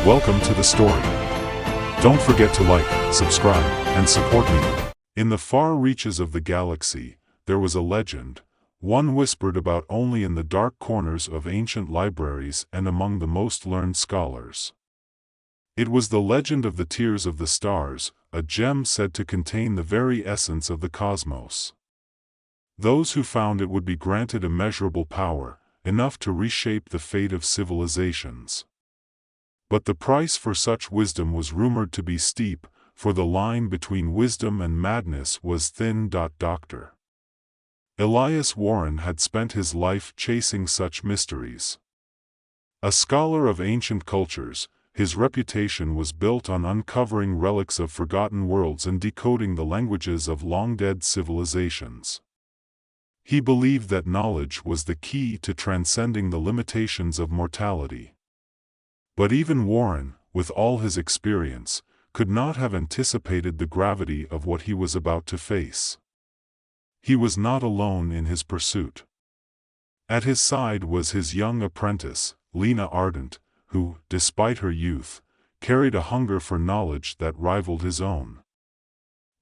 Welcome to the story. Don't forget to like, subscribe, and support me. In the far reaches of the galaxy, there was a legend, one whispered about only in the dark corners of ancient libraries and among the most learned scholars. It was the legend of the Tears of the Stars, a gem said to contain the very essence of the cosmos. Those who found it would be granted immeasurable power, enough to reshape the fate of civilizations. But the price for such wisdom was rumored to be steep, for the line between wisdom and madness was thin. Dr. Elias Warren had spent his life chasing such mysteries. A scholar of ancient cultures, his reputation was built on uncovering relics of forgotten worlds and decoding the languages of long-dead civilizations. He believed that knowledge was the key to transcending the limitations of mortality. But even Warren, with all his experience, could not have anticipated the gravity of what he was about to face. He was not alone in his pursuit. At his side was his young apprentice, Lena Ardent, who, despite her youth, carried a hunger for knowledge that rivaled his own.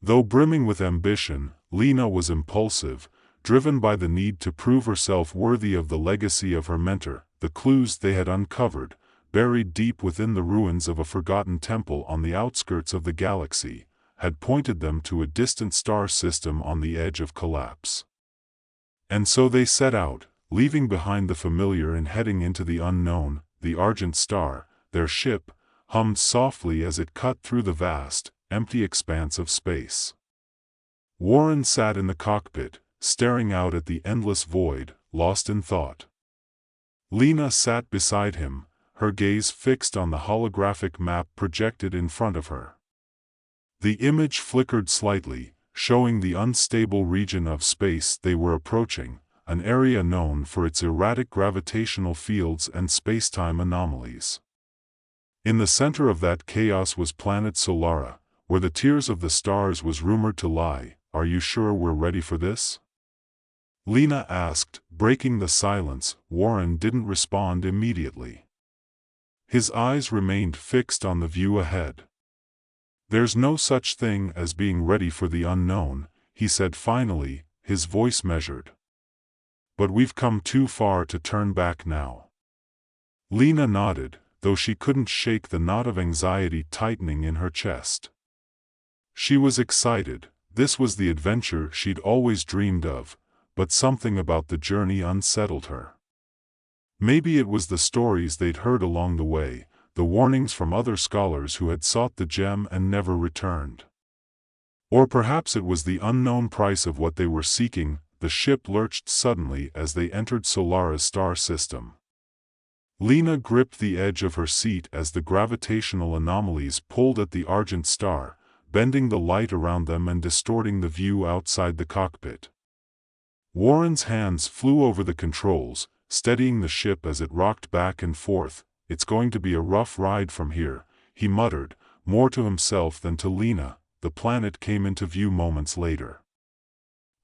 Though brimming with ambition, Lena was impulsive, driven by the need to prove herself worthy of the legacy of her mentor. The clues they had uncovered, buried deep within the ruins of a forgotten temple on the outskirts of the galaxy, had pointed them to a distant star system on the edge of collapse. And so they set out, leaving behind the familiar and heading into the unknown. The Argent Star, their ship, hummed softly as it cut through the vast, empty expanse of space. Warren sat in the cockpit, staring out at the endless void, lost in thought. Lena sat beside him, her gaze fixed on the holographic map projected in front of her. The image flickered slightly, showing the unstable region of space they were approaching, an area known for its erratic gravitational fields and spacetime anomalies. In the center of that chaos was planet Solara, where the Tears of the Stars was rumored to lie. "Are you sure we're ready for this?" Lena asked, breaking the silence. Warren didn't respond immediately. His eyes remained fixed on the view ahead. "There's no such thing as being ready for the unknown," he said finally, his voice measured. "But we've come too far to turn back now." Lena nodded, though she couldn't shake the knot of anxiety tightening in her chest. She was excited. This was the adventure she'd always dreamed of, but something about the journey unsettled her. Maybe it was the stories they'd heard along the way, the warnings from other scholars who had sought the gem and never returned. Or perhaps it was the unknown price of what they were seeking. The ship lurched suddenly as they entered Solara's star system. Lena gripped the edge of her seat as the gravitational anomalies pulled at the Argent Star, bending the light around them and distorting the view outside the cockpit. Warren's hands flew over the controls, steadying the ship as it rocked back and forth. "It's going to be a rough ride from here," he muttered, more to himself than to Lena. The planet came into view moments later.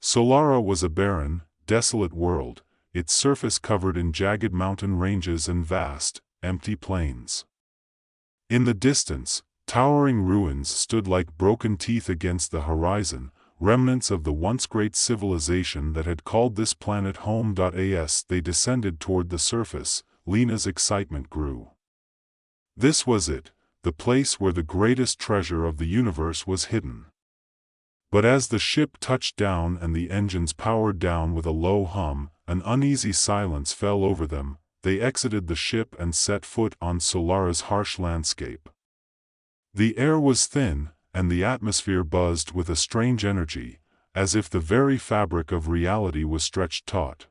Solara was a barren, desolate world, its surface covered in jagged mountain ranges and vast, empty plains. In the distance, towering ruins stood like broken teeth against the horizon, remnants of the once great civilization that had called this planet home. As they descended toward the surface, Lena's excitement grew. This was it, the place where the greatest treasure of the universe was hidden. But as the ship touched down and the engines powered down with a low hum, an uneasy silence fell over them. They exited the ship and set foot on Solara's harsh landscape. The air was thin, and the atmosphere buzzed with a strange energy, as if the very fabric of reality was stretched taut.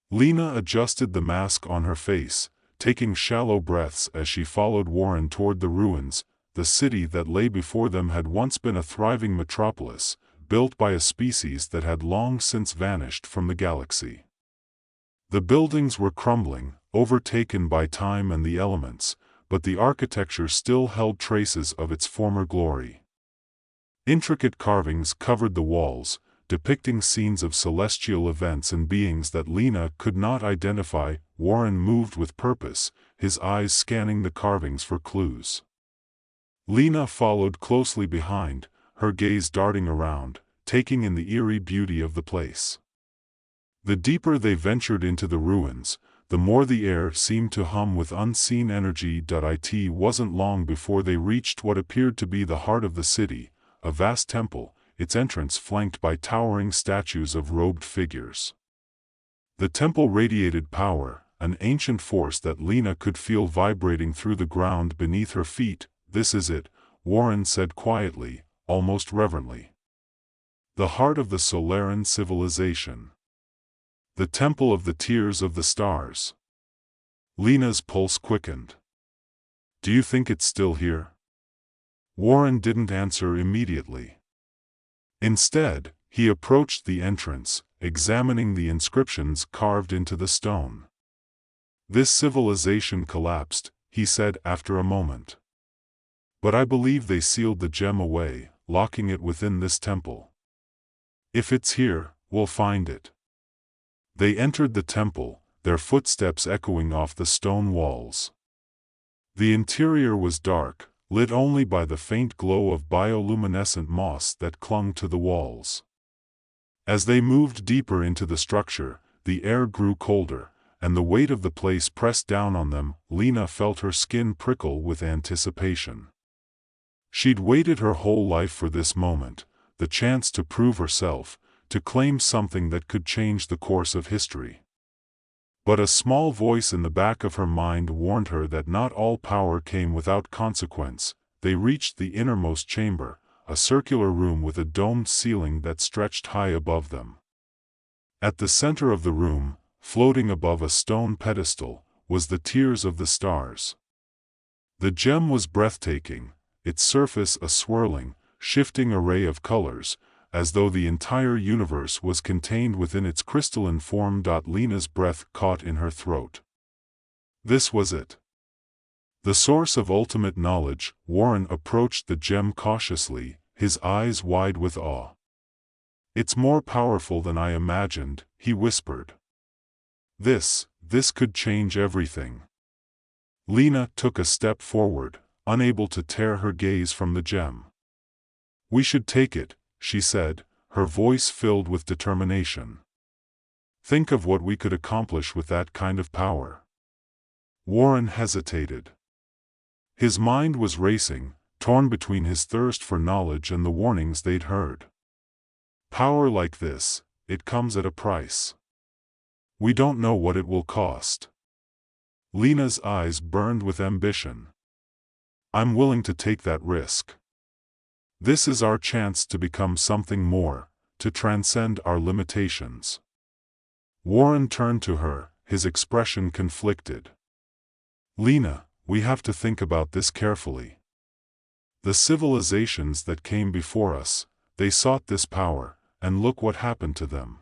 Lena adjusted the mask on her face, taking shallow breaths as she followed Warren toward the ruins. The city that lay before them had once been a thriving metropolis, built by a species that had long since vanished from the galaxy. The buildings were crumbling, overtaken by time and the elements, but the architecture still held traces of its former glory. Intricate carvings covered the walls, depicting scenes of celestial events and beings that Lena could not identify. Warren moved with purpose, his eyes scanning the carvings for clues. Lena followed closely behind, her gaze darting around, taking in the eerie beauty of the place. The deeper they ventured into the ruins, the more the air seemed to hum with unseen energy. It wasn't long before they reached what appeared to be the heart of the city, a vast temple, its entrance flanked by towering statues of robed figures. The temple radiated power, an ancient force that Lena could feel vibrating through the ground beneath her feet. "This is it," Warren said quietly, almost reverently. "The heart of the Solaran civilization. The temple of the tears of the stars." Lena's pulse quickened. "Do you think it's still here?" Warren didn't answer immediately. Instead, he approached the entrance, examining the inscriptions carved into the stone. "This civilization collapsed," he said after a moment. "But I believe they sealed the gem away, locking it within this temple. If it's here, we'll find it." They entered the temple, their footsteps echoing off the stone walls. The interior was dark, lit only by the faint glow of bioluminescent moss that clung to the walls. As they moved deeper into the structure, the air grew colder, and the weight of the place pressed down on them. Lena felt her skin prickle with anticipation. She'd waited her whole life for this moment, the chance to prove herself, to claim something that could change the course of history. But a small voice in the back of her mind warned her that not all power came without consequence. They reached the innermost chamber, a circular room with a domed ceiling that stretched high above them. At the center of the room, floating above a stone pedestal, was the Tears of the Stars. The gem was breathtaking, its surface a swirling, shifting array of colors, as though the entire universe was contained within its crystalline form. Lena's breath caught in her throat. This was it. The source of ultimate knowledge. Warren approached the gem cautiously, his eyes wide with awe. "It's more powerful than I imagined," he whispered. This could change everything." Lena took a step forward, unable to tear her gaze from the gem. "We should take it," she said, her voice filled with determination. "Think of what we could accomplish with that kind of power." Warren hesitated. His mind was racing, torn between his thirst for knowledge and the warnings they'd heard. "Power like this, it comes at a price. We don't know what it will cost." Lena's eyes burned with ambition. "I'm willing to take that risk. This is our chance to become something more, to transcend our limitations." Warren turned to her, his expression conflicted. "Lena, we have to think about this carefully. The civilizations that came before us, they sought this power, and look what happened to them.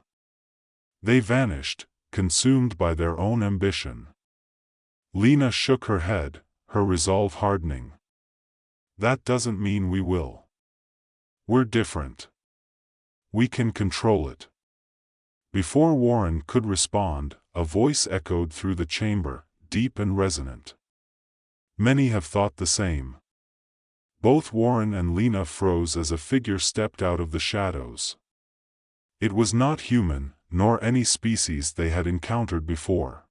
They vanished, consumed by their own ambition." Lena shook her head, her resolve hardening. "That doesn't mean we will. We're different. We can control it." Before Warren could respond, a voice echoed through the chamber, deep and resonant. "Many have thought the same." Both Warren and Lena froze as a figure stepped out of the shadows. It was not human, nor any species they had encountered before.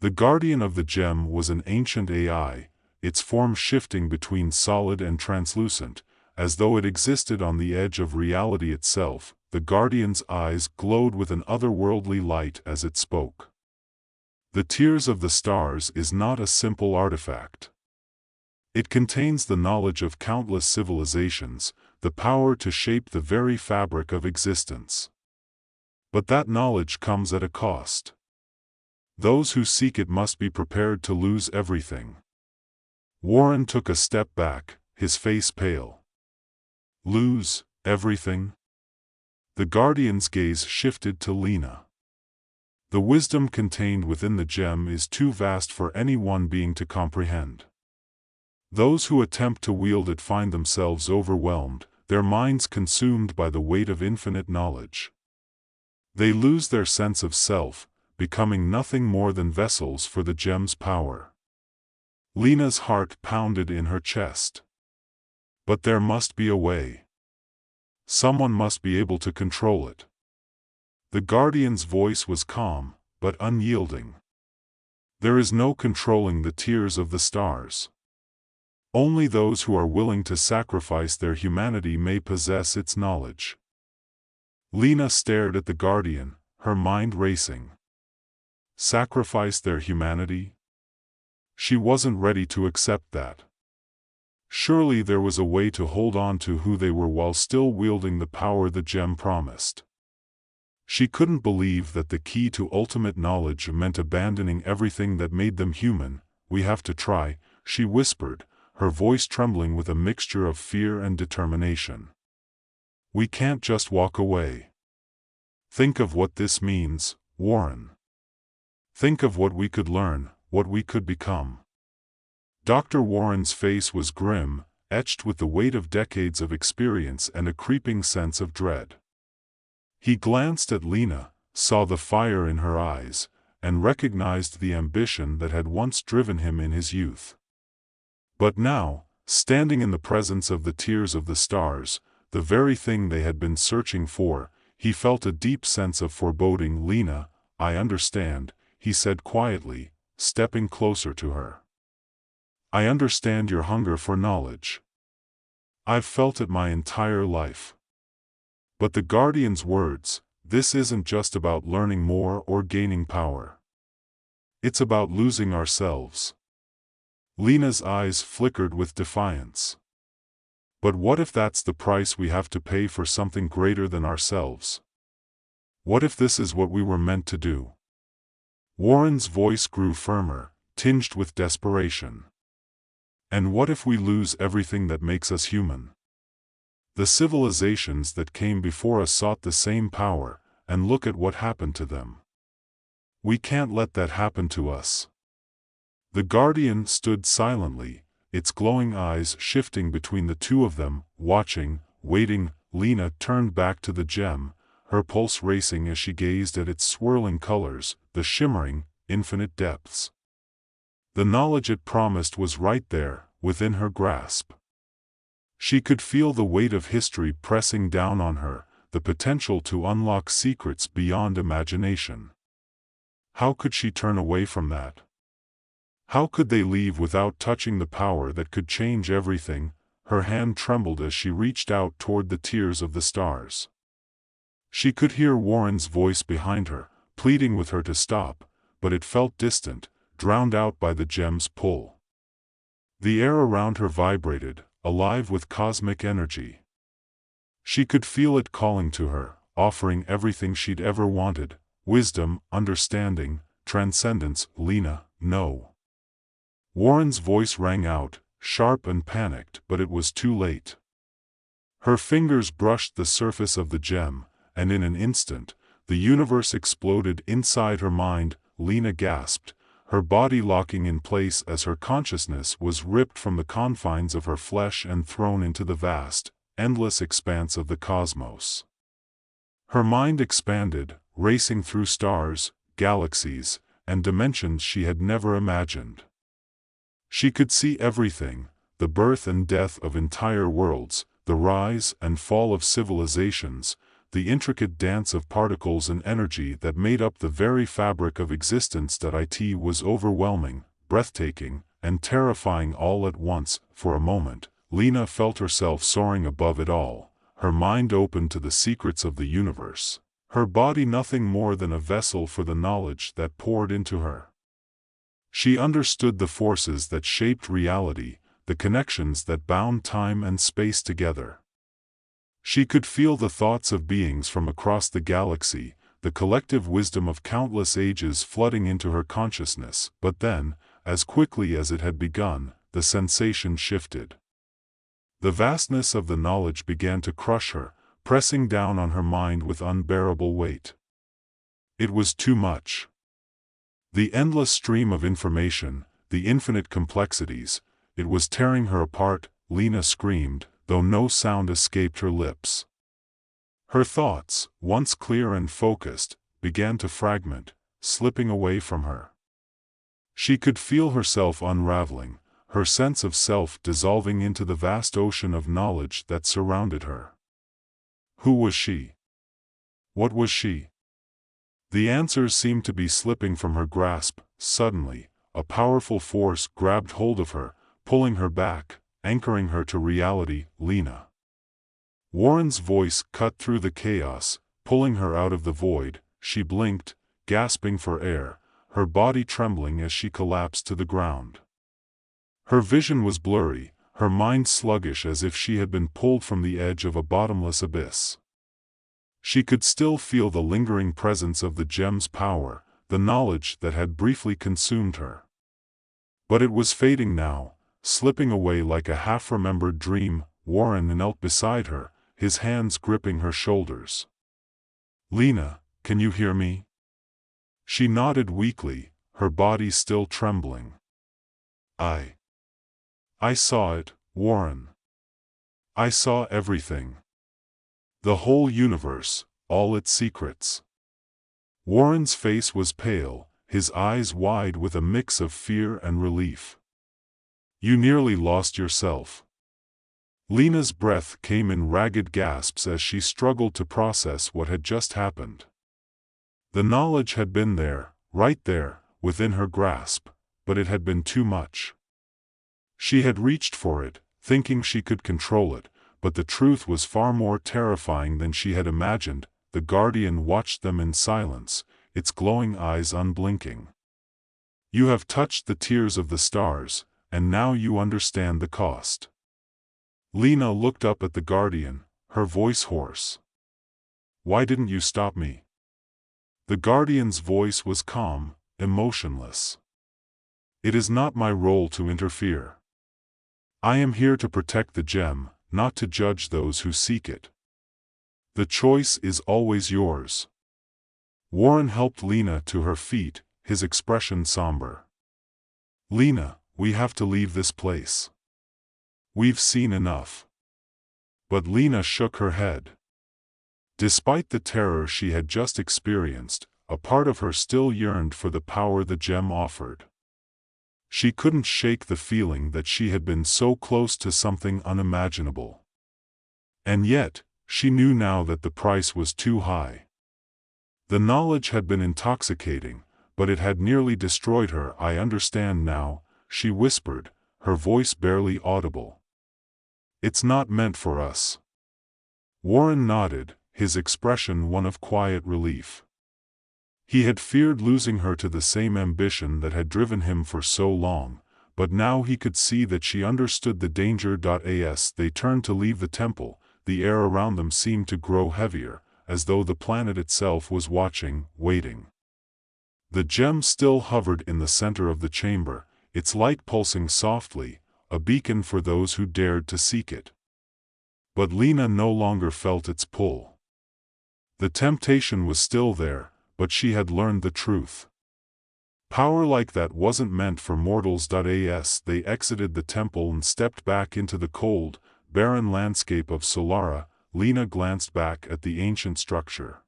The guardian of the gem was an ancient AI, its form shifting between solid and translucent, as though it existed on the edge of reality itself. The guardian's eyes glowed with an otherworldly light as it spoke. "The Tears of the Stars is not a simple artifact. It contains the knowledge of countless civilizations, the power to shape the very fabric of existence. But that knowledge comes at a cost. Those who seek it must be prepared to lose everything." Warren took a step back, his face pale. "Lose everything?" The guardian's gaze shifted to Lena. "The wisdom contained within the gem is too vast for any one being to comprehend. Those who attempt to wield it find themselves overwhelmed, their minds consumed by the weight of infinite knowledge. They lose their sense of self, becoming nothing more than vessels for the gem's power." Lena's heart pounded in her chest. But there must be a way. Someone must be able to control it. The guardian's voice was calm, but unyielding. There is no controlling the tears of the stars. Only those who are willing to sacrifice their humanity may possess its knowledge. Lena stared at the guardian, her mind racing. Sacrifice their humanity? She wasn't ready to accept that. Surely there was a way to hold on to who they were while still wielding the power the gem promised. She couldn't believe that the key to ultimate knowledge meant abandoning everything that made them human. "We have to try," she whispered, her voice trembling with a mixture of fear and determination. "We can't just walk away. Think of what this means, Warren. Think of what we could learn, what we could become." Dr. Warren's face was grim, etched with the weight of decades of experience and a creeping sense of dread. He glanced at Lena, saw the fire in her eyes, and recognized the ambition that had once driven him in his youth. But now, standing in the presence of the tears of the stars, the very thing they had been searching for, he felt a deep sense of foreboding. "Lena, I understand," he said quietly, stepping closer to her. "I understand your hunger for knowledge. I've felt it my entire life. But the guardian's words, this isn't just about learning more or gaining power. It's about losing ourselves." Lena's eyes flickered with defiance. "But what if that's the price we have to pay for something greater than ourselves? What if this is what we were meant to do?" Warren's voice grew firmer, tinged with desperation. "And what if we lose everything that makes us human? The civilizations that came before us sought the same power, and look at what happened to them. We can't let that happen to us." The guardian stood silently, its glowing eyes shifting between the two of them, watching, waiting. Lena turned back to the gem, her pulse racing as she gazed at its swirling colors, the shimmering, infinite depths. The knowledge it promised was right there, within her grasp. She could feel the weight of history pressing down on her, the potential to unlock secrets beyond imagination. How could she turn away from that? How could they leave without touching the power that could change everything? Her hand trembled as she reached out toward the tears of the stars. She could hear Warren's voice behind her, pleading with her to stop, but it felt distant, drowned out by the gem's pull. The air around her vibrated, alive with cosmic energy. She could feel it calling to her, offering everything she'd ever wanted: wisdom, understanding, transcendence. "Lena, no." Warren's voice rang out, sharp and panicked, but it was too late. Her fingers brushed the surface of the gem, and in an instant, the universe exploded inside her mind. Lena gasped, her body locking in place as her consciousness was ripped from the confines of her flesh and thrown into the vast, endless expanse of the cosmos. Her mind expanded, racing through stars, galaxies, and dimensions she had never imagined. She could see everything: the birth and death of entire worlds, the rise and fall of civilizations, the intricate dance of particles and energy that made up the very fabric of existence. It was overwhelming, breathtaking, and terrifying all at once. For a moment, Lena felt herself soaring above it all, her mind open to the secrets of the universe, her body nothing more than a vessel for the knowledge that poured into her. She understood the forces that shaped reality, the connections that bound time and space together. She could feel the thoughts of beings from across the galaxy, the collective wisdom of countless ages flooding into her consciousness. But then, as quickly as it had begun, the sensation shifted. The vastness of the knowledge began to crush her, pressing down on her mind with unbearable weight. It was too much. The endless stream of information, the infinite complexities, it was tearing her apart. Lena screamed, though no sound escaped her lips. Her thoughts, once clear and focused, began to fragment, slipping away from her. She could feel herself unraveling, her sense of self dissolving into the vast ocean of knowledge that surrounded her. Who was she? What was she? The answers seemed to be slipping from her grasp. Suddenly, a powerful force grabbed hold of her, pulling her back, anchoring her to reality. Lena. Warren's voice cut through the chaos, pulling her out of the void. She blinked, gasping for air, her body trembling as she collapsed to the ground. Her vision was blurry, her mind sluggish as if she had been pulled from the edge of a bottomless abyss. She could still feel the lingering presence of the gem's power, the knowledge that had briefly consumed her. But it was fading now, slipping away like a half-remembered dream. Warren knelt beside her, his hands gripping her shoulders. "Lena, can you hear me?" She nodded weakly, her body still trembling. I saw it, Warren. I saw everything. The whole universe, all its secrets." Warren's face was pale, his eyes wide with a mix of fear and relief. "You nearly lost yourself." Lena's breath came in ragged gasps as she struggled to process what had just happened. The knowledge had been there, right there, within her grasp, but it had been too much. She had reached for it, thinking she could control it, but the truth was far more terrifying than she had imagined. The Guardian watched them in silence, its glowing eyes unblinking. "You have touched the tears of the stars, and now you understand the cost." Lena looked up at the Guardian, her voice hoarse. "Why didn't you stop me?" The Guardian's voice was calm, emotionless. "It is not my role to interfere. I am here to protect the gem, not to judge those who seek it. The choice is always yours." Warren helped Lena to her feet, his expression somber. "Lena, we have to leave this place. We've seen enough." But Lena shook her head. Despite the terror she had just experienced, a part of her still yearned for the power the gem offered. She couldn't shake the feeling that she had been so close to something unimaginable. And yet, she knew now that the price was too high. The knowledge had been intoxicating, but it had nearly destroyed her. "I understand now," she whispered, her voice barely audible. "It's not meant for us." Warren nodded, his expression one of quiet relief. He had feared losing her to the same ambition that had driven him for so long, but now he could see that she understood the danger. As they turned to leave the temple, the air around them seemed to grow heavier, as though the planet itself was watching, waiting. The gem still hovered in the center of the chamber, its light pulsing softly, a beacon for those who dared to seek it. But Lena no longer felt its pull. The temptation was still there, but she had learned the truth. Power like that wasn't meant for mortals. As they exited the temple and stepped back into the cold, barren landscape of Solara, Lena glanced back at the ancient structure.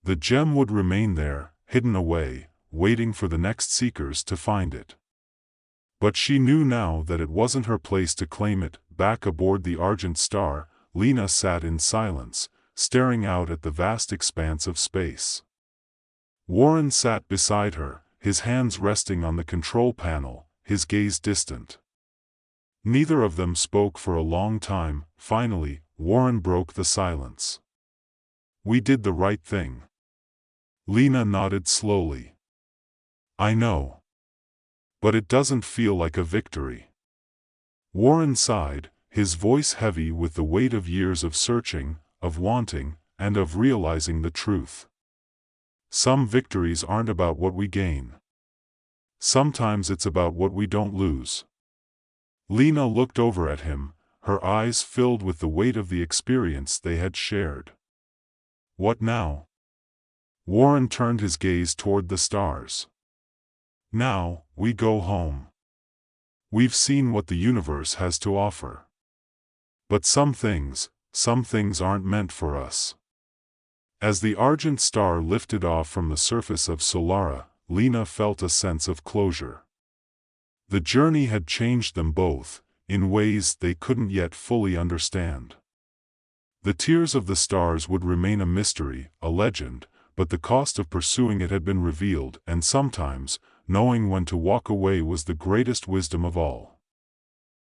The gem would remain there, hidden away, waiting for the next seekers to find it. But she knew now that it wasn't her place to claim it. Back aboard the Argent Star, Lena sat in silence, staring out at the vast expanse of space. Warren sat beside her, his hands resting on the control panel, his gaze distant. Neither of them spoke for a long time. Finally, Warren broke the silence. "We did the right thing." Lena nodded slowly. "I know. But it doesn't feel like a victory." Warren sighed, his voice heavy with the weight of years of searching, of wanting, and of realizing the truth. "Some victories aren't about what we gain. Sometimes it's about what we don't lose." Lena looked over at him, her eyes filled with the weight of the experience they had shared. "What now?" Warren turned his gaze toward the stars. "Now, we go home. We've seen what the universe has to offer. But some things aren't meant for us." As the Argent Star lifted off from the surface of Solara, Lena felt a sense of closure. The journey had changed them both, in ways they couldn't yet fully understand. The tears of the stars would remain a mystery, a legend, but the cost of pursuing it had been revealed, and sometimes, knowing when to walk away was the greatest wisdom of all.